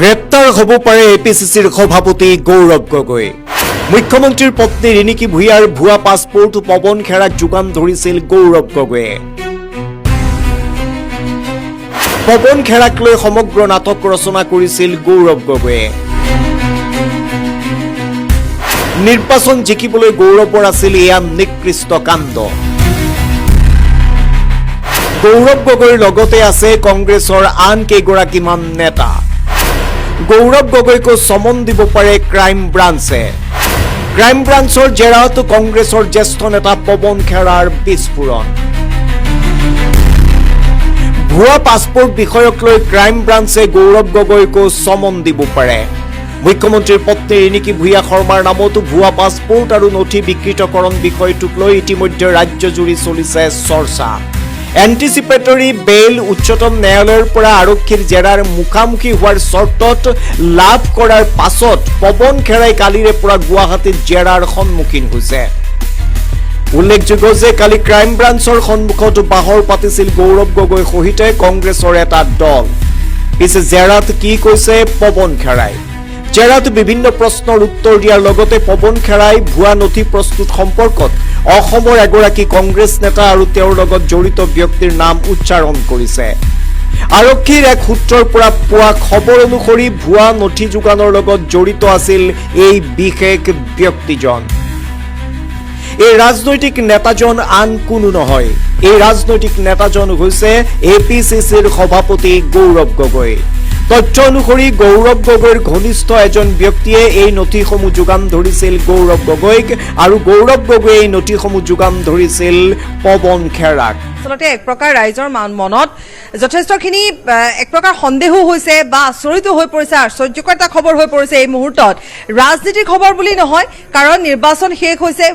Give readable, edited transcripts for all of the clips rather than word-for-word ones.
গ্ৰেপ্তাৰ হ'ব পাৰে এপিচিচিৰ সভাপতি গৌৰৱ গগৈ। মুখ্যমন্ত্ৰীৰ পত্নী ৰিণিকী ভূঞাৰ ভুৱা পাছপোৰ্ট পৱন খেৰাক যোগান ধৰিছিল গৌৰৱ গগৈয়ে। পৱন খেৰাক লৈ সমগ্ৰ নাটক ৰচনা কৰিছিল গৌৰৱ গগৈয়ে। নিৰ্বাচন জিকিবলৈ গৌৰৱৰ আছিল এয়া নিকৃষ্ট কাণ্ড। গৌৰৱ গগৈৰ লগতে আছে কংগ্ৰেছৰ আন কেইগৰাকীমান নেতা। গৌৰৱ গগৈকো চমন দিব পাৰে ক্ৰাইম ব্ৰাঞ্চে। ক্ৰাইম ব্ৰাঞ্চৰ জেৰাত কংগ্ৰেছৰ জ্যেষ্ঠ নেতা পৱন খেৰাৰ বিস্ফোৰণ। ভুৱা পাছপোৰ্ট বিষয়ক লৈ ক্ৰাইম ব্ৰাঞ্চে গৌৰৱ গগৈকো চমন দিব পাৰে। মুখ্যমন্ত্ৰীৰ পত্নী ৰিণিকী ভূঞা শৰ্মাৰ নামতো ভুৱা পাছপোৰ্ট আৰু নথি বিকৃতকৰণ বিষয়টোক লৈ ইতিমধ্যে ৰাজ্যজুৰি চলিছে চৰ্চা। এণ্টিচিপেটৰী বেইল উচ্চতম ন্যায়ালয়ৰ পৰা আৰক্ষীৰ জেৰাৰ মুখামুখি হোৱাৰ চৰ্তত লাভ কৰাৰ পাছত পৱন খেৰাই কালিৰে পৰা গুৱাহাটীত জেৰাৰ সন্মুখীন হৈছে। উল্লেখযোগ্য যে কালি ক্ৰাইম ব্ৰাঞ্চৰ সন্মুখত বাহৰ পাতিছিল গৌৰৱ গগৈ সহিতে কংগ্ৰেছৰ এটা দল। পিছে জেৰাত কি কৈছে পৱন খেৰাই? জেৰাত বিভিন্ন প্ৰশ্নৰ উত্তৰ দিয়াৰ লগতে পৱন খেৰাই ভুৱা নথি প্ৰস্তুত সম্পৰ্কত অসমৰ এগৰাকী কংগ্ৰেছ নেতা আৰু তেওঁৰ লগত জড়িত ব্যক্তিৰ নাম উচ্চাৰণ কৰিছে। আৰক্ষীৰ এক সূত্ৰৰ পৰা পোৱা খবৰ অনুসৰি ভুৱা নথি যোগানৰ লগত জড়িত আছিল এই বিশেষ ব্যক্তিজন। এই ৰাজনৈতিক নেতাজন আন কোনো নহয়। এই ৰাজনৈতিক নেতাজন হৈছে এপিচিচিৰ সভাপতি গৌৰৱ গগৈ। তথ্য অনুসৰি গৌৰৱ গগৈৰ ঘনিষ্ঠ এজন ব্যক্তিয়ে এই নথিসমূহ যোগান ধৰিছিল গৌৰৱ গগৈক আৰু গৌৰৱ গগৈয়ে এই নথিসমূহ যোগান ধৰিছিল পৱন খেৰাক। আচলতে এক প্ৰকাৰ ৰাইজৰ মনত যথেষ্টখিনি এক প্ৰকাৰ সন্দেহো হৈছে বা আচৰিত হৈ পৰিছে, আশ্চৰ্যকৰ এটা খবৰ হৈ পৰিছে এই মুহূৰ্তত। ৰাজনীতিৰ খবৰ বুলি নহয়, কাৰণ নিৰ্বাচন শেষ হৈছে,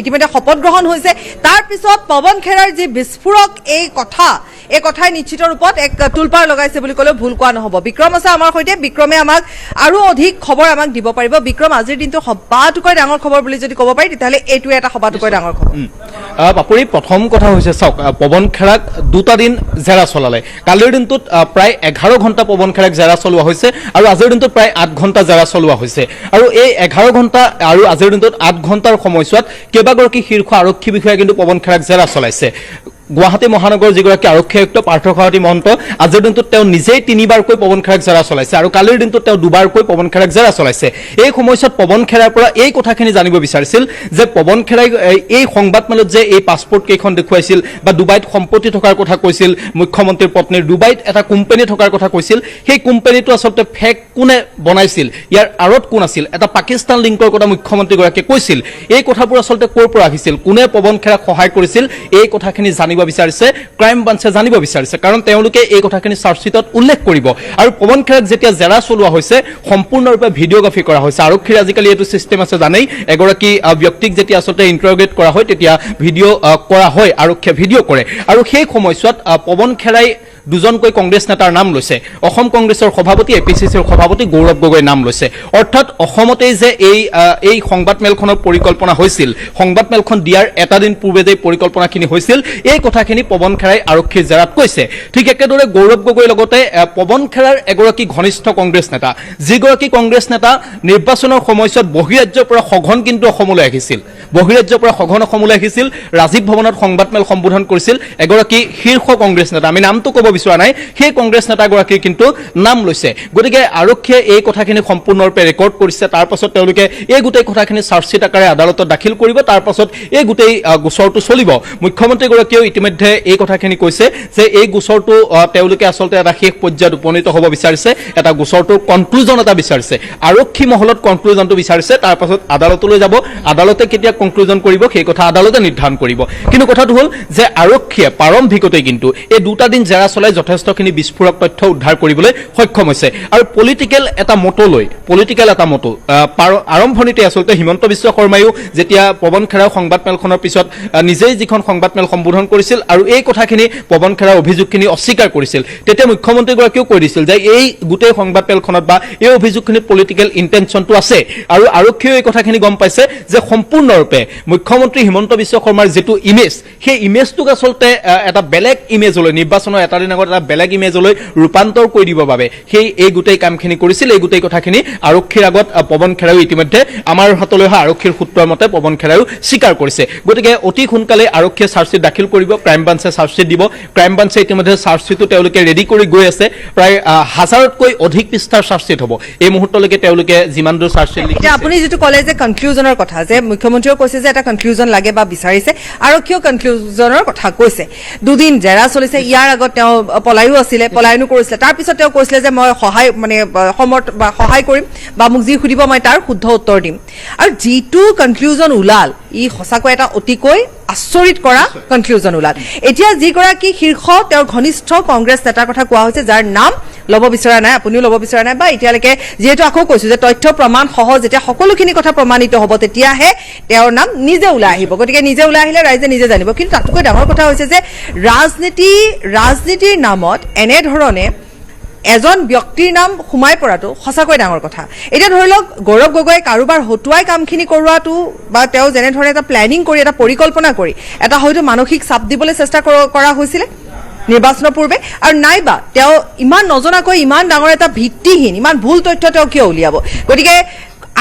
ইতিমধ্যে শপত গ্ৰহণ হৈছে। তাৰ পিছত পৱন খেৰাৰ যি বিস্ফোৰক এই কথাই নিশ্চিত ৰূপত এক তোলপাৰ লগাইছে বুলি ক'লেও ভুল কোৱা নহ'ব। বিক্ৰম আছে আমাৰ সৈতে, বিক্ৰমে আমাক আৰু অধিক খবৰ আমাক দিব পাৰিব। বিক্ৰম, আজিৰ দিনটো সবাতোকৈ ডাঙৰ খবৰ বুলি যদি ক'ব পাৰি তেতিয়াহ'লে এইটোৱে এটা সবাতোকৈ ডাঙৰ খবৰ। বাপৰি প্ৰথম কথা হৈছে চাওক, পৱন খেৰাক দুটা দিন জেৰা চলালে। কালিৰ দিনটোত প্ৰায় 11 ঘণ্টা পৱন খেৰাক জেৰা চলোৱা হৈছে আৰু আজিৰ দিনটোত প্ৰায় 8 ঘণ্টা জেৰা চলোৱা হৈছে। আৰু এই 11 ঘণ্টা আৰু আজিৰ দিনটোত 8 ঘণ্টাৰ সময়ছোৱাত কেইবাগৰাকী শীৰ্ষ আৰক্ষী বিষয়াই কিন্তু পৱন খেৰাক জেৰা চলাইছে। গুৱাহাটী মহানগৰ যিগৰাকী আৰক্ষী আয়ুক্ত পাৰ্থ সাৰথী মহন্ত, আজিৰ দিনটোত তেওঁ নিজেই 3বাৰকৈ পৱন খেৰাক জেৰা চলাইছে আৰু কালিৰ দিনটোত তেওঁ 2বাৰকৈ পৱন খেৰাক জেৰা চলাইছে। এই সময়ছোৱাত পৱন খেৰাৰ পৰা এই কথাখিনি জানিব বিচাৰিছিল যে পৱন খেৰাই এই সংবাদমেলত যে এই পাছপোৰ্ট কেইখন দেখুৱাইছিল বা ডুবাইত সম্পত্তি থকাৰ কথা কৈছিল, মুখ্যমন্ত্ৰীৰ পত্নীৰ ডুবাইত এটা কোম্পানী থকাৰ কথা কৈছিল, সেই কোম্পানীটো আচলতে ফেক কোনে বনাইছিল, ইয়াৰ আঁৰত কোন আছিল, এটা পাকিস্তান লিংকৰ কথা মুখ্যমন্ত্ৰীগৰাকীয়ে কৈছিল। এই কথাবোৰ আচলতে ক'ৰ পৰা আহিছিল, কোনে পৱন খেৰাক সহায় কৰিছিল, এই কথাখিনি জানিব বিচাৰিছে ক্ৰাইম ব্ৰাঞ্চে, জানিব বিচাৰিছে। কাৰণ তেওঁলোকে এই কথাখিনি চাৰ্জশ্বিটত উল্লেখ কৰিব। আৰু পৱন খেৰাক যেতিয়া জেৰা চলোৱা হৈছে সম্পূৰ্ণৰূপে ভিডিঅ'গ্ৰাফী কৰা হৈছে। আৰক্ষীৰ আজিকালি এইটো ছিষ্টেম আছে জানেই, এগৰাকী ব্যক্তিক যেতিয়া আচলতে ইণ্টাৰগ্ৰেট কৰা হয় তেতিয়া ভিডিঅ' কৰা হয়, আৰক্ষীয়ে ভিডিঅ' কৰে। আৰু সেই সময়ছোৱাত পৱন খেৰাই দুজনকৈ কংগ্ৰেছ নেতাৰ নাম লৈছে। অসম কংগ্ৰেছৰ সভাপতি, এপিচিচিৰ সভাপতি গৌৰৱ গগৈৰ নাম লৈছে। অৰ্থাৎ অসমতেই যে এই সংবাদমেলখনৰ পৰিকল্পনা হৈছিল, সংবাদমেলখন দিয়াৰ এটা দিন পূৰ্বে যে পৰিকল্পনাখিনি হৈছিল, এই কথাখিনি পৱন খেৰাই আৰক্ষীৰ জেৰাত কৈছে। ঠিক একেদৰে গৌৰৱ গগৈৰ লগতে পৱন খেৰাৰ এগৰাকী ঘনিষ্ঠ কংগ্ৰেছ নেতা, যিগৰাকী কংগ্ৰেছ নেতা নিৰ্বাচনৰ সময়ছোৱাত বহিৰাজ্যৰ পৰা সঘন কিন্তু অসমলৈ আহিছিল, বহিৰাজ্যৰ পৰা সঘন অসমলৈ আহিছিল, ৰাজীৱ ভৱনত সংবাদমেল সম্বোধন কৰিছিল এগৰাকী শীৰ্ষ কংগ্ৰেছ নেতা, আমি নামটো ক'ব বিচৰা নাই, সেই কংগ্ৰেছ নেতাগৰাকীৰ কিন্তু নাম লৈছে। গতিকে আৰক্ষীয়ে এই কথাখিনি সম্পূৰ্ণৰূপে ৰেকৰ্ড কৰিছে। তাৰ পাছত তেওঁলোকে এই গোটেই কথাখিনি চাৰ্জশ্বিট আকাৰে আদালতত দাখিল কৰিব। তাৰ পাছত এই গোটেই গোচৰটো চলিব। মুখ্যমন্ত্ৰীগৰাকীয়েও ইতিমধ্যে এই কথাখিনি কৈছে যে এই গোচৰটো তেওঁলোকে আচলতে এটা শেষ পৰ্যায়ত উপনীত হ'ব বিচাৰিছে, এটা গোচৰটোৰ কনক্লুজন এটা বিচাৰিছে, আৰক্ষী মহলত কনক্লুজনটো বিচাৰিছে। তাৰ পাছত আদালতলৈ যাব, আদালতে কেতিয়া কনক্লুজন কৰিব সেই কথা আদালতে নিৰ্ধাৰণ কৰিব। কিন্তু কথাটো হ'ল যে আৰক্ষীয়ে প্ৰাৰম্ভিকতেই কিন্তু এই দুটা দিন জেৰা চলাই যথেষ্টখিনি বিস্ফোৰক তথ্য উদ্ধাৰ কৰিবলৈ সক্ষম হৈছে। আৰু পলিটিকেল এটা মটো আৰম্ভণিতে আচলতে হিমন্ত বিশ্ব শৰ্মায়ো যেতিয়া পৱন খেৰাৰ সংবাদমেলখনৰ পিছত নিজেই যিখন সংবাদমেল সম্বোধন কৰিছিল আৰু এই কথাখিনি পৱন খেৰাৰ অভিযোগখিনি অস্বীকাৰ কৰিছিল, তেতিয়া মুখ্যমন্ত্ৰীগৰাকীয়েও কৈ দিছিল যে এই গোটেই সংবাদমেলখনত বা এই অভিযোগখিনিত পলিটিকেল ইণ্টেনশ্যনটো আছে। আৰু আৰক্ষীয়েও এই কথাখিনি গম পাইছে যে সম্পূৰ্ণৰূপে মুখ্যমন্ত্ৰী হিমন্ত বিশ্ব শৰ্মাৰ যিটো ইমেজ, সেই ইমেজটোক আচলতে এটা বেলেগ ইমেজলৈ নিৰ্বাচনৰ এটা দিন জনসাধাৰণৰ আগত এটা বেলেগ ইমেজলৈ ৰূপান্তৰ কৰি দিবৰ বাবে সেই এই গোটেই কামখিনি কৰিছিল। এই গোটেই কথাখিনি আৰক্ষীৰ আগত পৱন খেৰাও ইতিমধ্যে আমাৰ হাতলৈ অহা আৰক্ষীৰ সূত্ৰৰ মতে পৱন খেৰাও স্বীকাৰ কৰিছে। গতিকে অতি সোনকালে আৰক্ষীয়ে চাৰ্জশ্বিট দাখিল কৰিব, ক্ৰাইম ব্ৰাঞ্চে চাৰ্জশ্বিট দিব। ক্ৰাইম ব্ৰাঞ্চে ইতিমধ্যে চাৰ্জশ্বিটটো তেওঁলোকে ৰেডি কৰি গৈ আছে। প্ৰায় 1000তকৈ অধিক পৃষ্ঠাৰ চাৰ্জশ্বিট হ'ব। এই মুহূৰ্তলৈকে তেওঁলোকে যিমান দূৰ চাৰ্জশ্বিট লিখিছে। এতিয়া আপুনি যিটো ক'লে যে কনক্লুজনৰ কথা, যে মুখ্যমন্ত্ৰীয়েও কৈছে যে এটা কনক্লুজন লাগে বা বিচাৰিছে, আৰক্ষীয়েও কনক্লুজনৰ কথা কৈছে। দুদিন জেৰা চলিছে, ইয়াৰ আগত তেওঁ পলায়ো আছিলে, পলায়নো কৰিছিলে। তাৰপিছত তেওঁ কৈছিলে যে মই সহায় কৰিম বা মোক যি সুধিব মই তাৰ শুদ্ধ উত্তৰ দিম। আৰু যিটো কনক্লুজন ওলাল, ই সঁচাকৈ এটা অতিকৈ আচৰিত কৰা কনক্লুজন ওলাল। এতিয়া যিগৰাকী শীৰ্ষ তেওঁৰ ঘনিষ্ঠ কংগ্ৰেছ নেতাৰ কথা কোৱা হৈছে, যাৰ নাম ল'ব বিচৰা নাই, আপুনিও ল'ব বিচৰা নাই, বা এতিয়ালৈকে যিহেতু আকৌ কৈছো যে তথ্য প্ৰমাণ সহ যেতিয়া সকলোখিনি কথা প্ৰমাণিত হ'ব তেতিয়াহে তেওঁৰ নাম নিজে ওলাই আহিব। গতিকে নিজে ওলাই আহিলে ৰাইজে নিজে জানিব। কিন্তু তাতকৈ ডাঙৰ কথা হৈছে যে ৰাজনীতিৰ নামত এনেধৰণে এজন ব্যক্তিৰ নাম সোমাই পৰাটো সঁচাকৈ ডাঙৰ কথা। এতিয়া ধৰি লওক গৌৰৱ গগৈ কাৰোবাৰ হতুৱাই কামখিনি কৰোৱাটো বা তেওঁ যেনেধৰণে এটা প্লেনিং কৰি এটা পৰিকল্পনা কৰি এটা হয়তো মানসিক চাপ দিবলৈ চেষ্টা কৰা হৈছিলে নিৰ্বাচনৰ পূৰ্বে, আৰু নাইবা তেওঁ ইমান নজনাকৈ ইমান ডাঙৰ এটা ভিত্তিহীন ইমান ভুল তথ্য তেওঁ কিয় উলিয়াব। গতিকে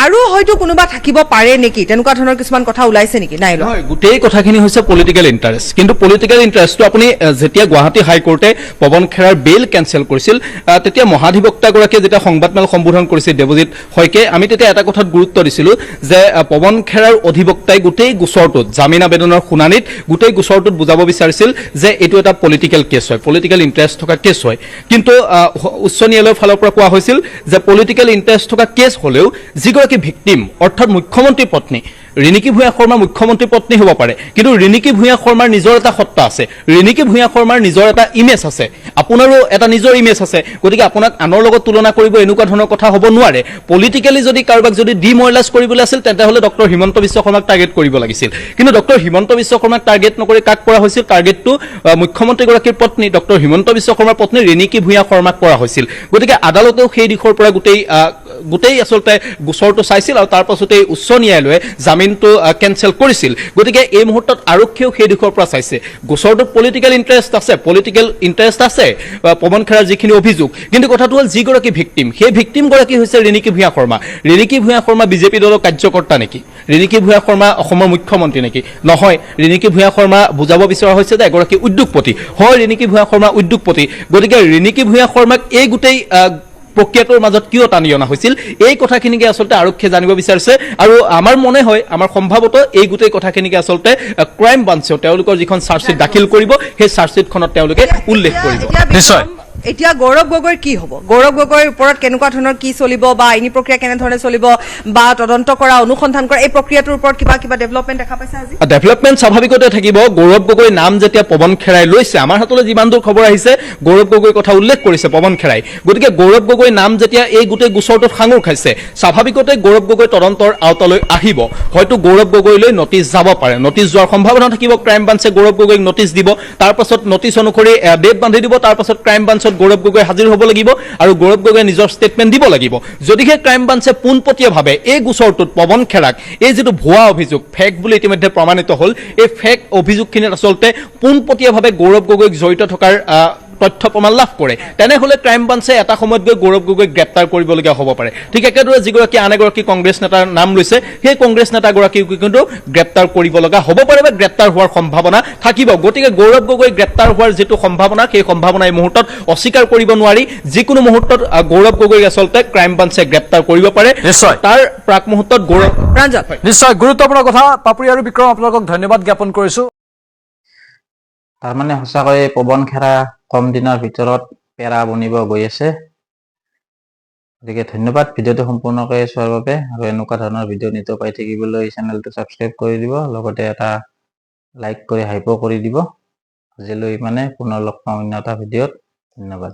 আৰু হয়তো কোনোবা থাকিব পাৰে নেকি, তেনেকুৱা ধৰণৰ কিছুমান কথা ওলাইছে নেকি? নাই, গোটেই কথাখিনি হৈছে পলিটিকেল ইণ্টাৰেষ্ট। কিন্তু পলিটিকেল ইণ্টাৰেষ্টটো আপুনি যেতিয়া গুৱাহাটী হাইকোৰ্টে পৱন খেৰাৰ বেইল কেঞ্চেল কৰিছিল, তেতিয়া মহাধিবক্তাগৰাকীয়ে যেতিয়া সংবাদমেল সম্বোধন কৰিছিল দেৱজিৎ শইকীয়াই, আমি তেতিয়া এটা কথাত গুৰুত্ব দিছিলোঁ যে পৱন খেৰাৰ অধিবক্তাই গোটেই গোচৰটোত জামিন আবেদনৰ শুনানিত গোটেই গোচৰটোত বুজাব বিচাৰিছিল যে এইটো এটা পলিটিকেল কেছ হয়, পলিটিকেল ইণ্টাৰেষ্ট থকা কেছ হয়। কিন্তু উচ্চ ন্যায়ালয়ৰ ফালৰ পৰা কোৱা হৈছিল যে পলিটিকেল ইণ্টাৰেষ্ট থকা কেছ হ'লেও যিগৰাকী ভিক্টিম অৰ্থাৎ মুখ্যমন্ত্ৰীৰ পত্নী ৰিণিকী ভূঞা শৰ্মা মুখ্যমন্ত্ৰীৰ পত্নী হ'ব পাৰে, কিন্তু ৰিণিকী ভূঞা শৰ্মাৰ নিজৰ এটা সত্তা আছে, ৰিণিকী ভূঞা শৰ্মাৰ নিজৰ এটা ইমেজ আছে, আপোনাৰো এটা নিজৰ ইমেজ আছে। গতিকে আপোনাক আনৰ লগত তুলনা কৰিব এনেকুৱা ধৰণৰ কথা হ'ব নোৱাৰে। পলিটিকেলি যদি কাৰোবাক যদি ডিমৰেলাইজ কৰিবলৈ আছিল তেন্তেহ'লে ডক্টৰ হিমন্ত বিশ্ব শৰ্মাক টাৰ্গেট কৰিব লাগিছিল। কিন্তু ডক্টৰ হিমন্ত বিশ্ব শৰ্মাক টাৰ্গেট নকৰি কাক কৰা হৈছিল? টাৰ্গেটটো মুখ্যমন্ত্ৰীগৰাকীৰ পত্নী ডক্টৰ হিমন্ত বিশ্ব শৰ্মাৰ পত্নী ৰিণিকী ভূঞা শৰ্মাক কৰা হৈছিল। গতিকে আদালতেও সেই দিশৰ পৰা গোটেই আচলতে গোচৰটো চাইছিল আৰু তাৰ পাছতেই উচ্চ ন্যায়ালয়ে জামিনটো কেঞ্চেল কৰিছিল। গতিকে এই মুহূৰ্তত আৰক্ষীয়েও সেই দিশৰ পৰা চাইছে গোচৰটোত পলিটিকেল ইণ্টাৰেষ্ট আছে পৱন খেৰাৰ যিখিনি অভিযোগ। কিন্তু কথাটো হ'ল যিগৰাকী ভিক্টিম, সেই ভিক্টিমগৰাকী হৈছে ৰিণিকী ভূঞা শৰ্মা। ৰিণিকী ভূঞা শৰ্মা বিজেপি দলৰ কাৰ্যকৰ্তা নেকি? ৰিণিকী ভূঞা শৰ্মা অসমৰ মুখ্যমন্ত্ৰী নেকি? নহয়। ৰিণিকী ভূঞা শৰ্মা বুজাব বিচৰা হৈছে যে এগৰাকী উদ্যোগপতি হয়। ৰিণিকী ভূঞা শৰ্মা উদ্যোগপতি। গতিকে ৰিণিকী ভূঞা শৰ্মাক এই গোটেই প্ৰক্ৰিয়াটোৰ মাজত কিয় টানি অনা হৈছিল, এই কথাখিনিকে আচলতে আৰক্ষীয়ে জানিব বিচাৰিছে। আৰু আমাৰ মনে হয়, আমাৰ সম্ভৱত এই গোটেই কথাখিনিকে আচলতে ক্ৰাইম ব্ৰাঞ্চেও তেওঁলোকৰ যিখন চাৰ্জশ্বিট দাখিল কৰিব সেই চাৰ্জশ্বিটখনত তেওঁলোকে উল্লেখ কৰিব। নিশ্চয়। এতিয়া গৌৰৱ গগৈৰ কি হ'ব? গৌৰৱ গগৈৰ ওপৰত কেনেকুৱা ধৰণৰ কি চলিব বা আইনী প্ৰক্ৰিয়া কেনেধৰণে চলিব বা তদন্ত কৰা অনুসন্ধান কৰা এই প্ৰক্ৰিয়াটোৰ ওপৰত কিবা ডেভেলপমেণ্ট দেখা পাইছে আজি? ডেভেলপমেণ্ট স্বাভাৱিকতে থাকিব। গৌৰৱ গগৈৰ নাম যেতিয়া পৱন খেৰাই লৈছে, আমাৰ হাতলৈ যিমান দূৰ খবৰ আহিছে গৌৰৱ গগৈৰ কথা উল্লেখ কৰিছে পৱন খেৰাই। গতিকে গৌৰৱ গগৈৰ নাম যেতিয়া এই গোটেই গোচৰটোত সাঙুৰ খাইছে, স্বাভাৱিকতে গৌৰৱ গগৈ তদন্তৰ আওতালৈ আহিব। হয়তো গৌৰৱ গগৈলৈ নটিচ যাব পাৰে, নটিচ যোৱাৰ সম্ভাৱনা থাকিব। ক্ৰাইম ব্ৰাঞ্চে গৌৰৱ গগৈক নটিচ দিব, তাৰ পাছত নটিচ অনুসৰি ডেট বান্ধি দিব, তাৰ পাছত ক্ৰাইম ব্ৰাঞ্চত গৌৰৱ গগৈ হাজিৰ হ'ব লাগিব আৰু গৌৰৱ গগৈয়ে নিজৰ ষ্টেটমেণ্ট দিব লাগিব। যদিহে ক্ৰাইম ব্ৰাঞ্চে পোনপটীয়াভাৱে এই গোচৰটোত পৱন খেৰাক এই যিটো ভুৱা অভিযোগ ফেক বুলি ইতিমধ্যে প্ৰমাণিত হ'ল, এই ফেক অভিযোগখিনিত আচলতে পোনপটীয়াভাৱে গৌৰৱ গগৈক জড়িত থকাৰ তথ্য প্ৰমাণ লাভ কৰে, তেনেহ'লে ক্ৰাইম ব্ৰাঞ্চে এটা সময়ত গৈ গৌৰৱ গগৈক গ্ৰেপ্তাৰ কৰিবলগীয়া হ'ব পাৰে। ঠিক একেদৰে যিগৰাকী আন এগৰাকী কংগ্ৰেছ নেতাৰ নাম লৈছে, সেই কংগ্ৰেছ নেতাগৰাকীক কিন্তু গ্ৰেপ্তাৰ কৰিব লগা হ'ব পাৰে বা গ্ৰেপ্তাৰ হোৱাৰ সম্ভাৱনা থাকিব। গতিকে গৌৰৱ গগৈ গ্ৰেপ্তাৰ হোৱাৰ যিটো সম্ভাৱনা, সেই সম্ভাৱনা এই মুহূৰ্তত অস্বীকাৰ কৰিব নোৱাৰি। যিকোনো মুহূৰ্তত গৌৰৱ গগৈক আচলতে ক্ৰাইম ব্ৰাঞ্চে গ্ৰেপ্তাৰ কৰিব পাৰে। নিশ্চয় তাৰ প্ৰাক মুহূৰ্তত গৌৰৱ ৰঞ্জন, নিশ্চয় গুৰুত্বপূৰ্ণ কথা। পাপৰি আৰু বিক্ৰম, আপোনালোকক ধন্যবাদ জ্ঞাপন কৰিছো। তাৰমানে সঁচাকৈ পৱন খেৰা কম দিনৰ ভিতৰত পেৰা বনিব গৈ আছে। গতিকে ধন্যবাদ ভিডিঅ'টো সম্পূৰ্ণকৈ চোৱাৰ বাবে। আৰু এনেকুৱা ধৰণৰ ভিডিঅ' নিতৌ পাই থাকিবলৈ চেনেলটো ছাবস্ক্ৰাইব কৰি দিব, লগতে এটা লাইক কৰি হাইপো কৰি দিব। আজিলৈ ইমানে, পুনৰ লগ পাম অন্য এটা ভিডিঅ'ত। ধন্যবাদ।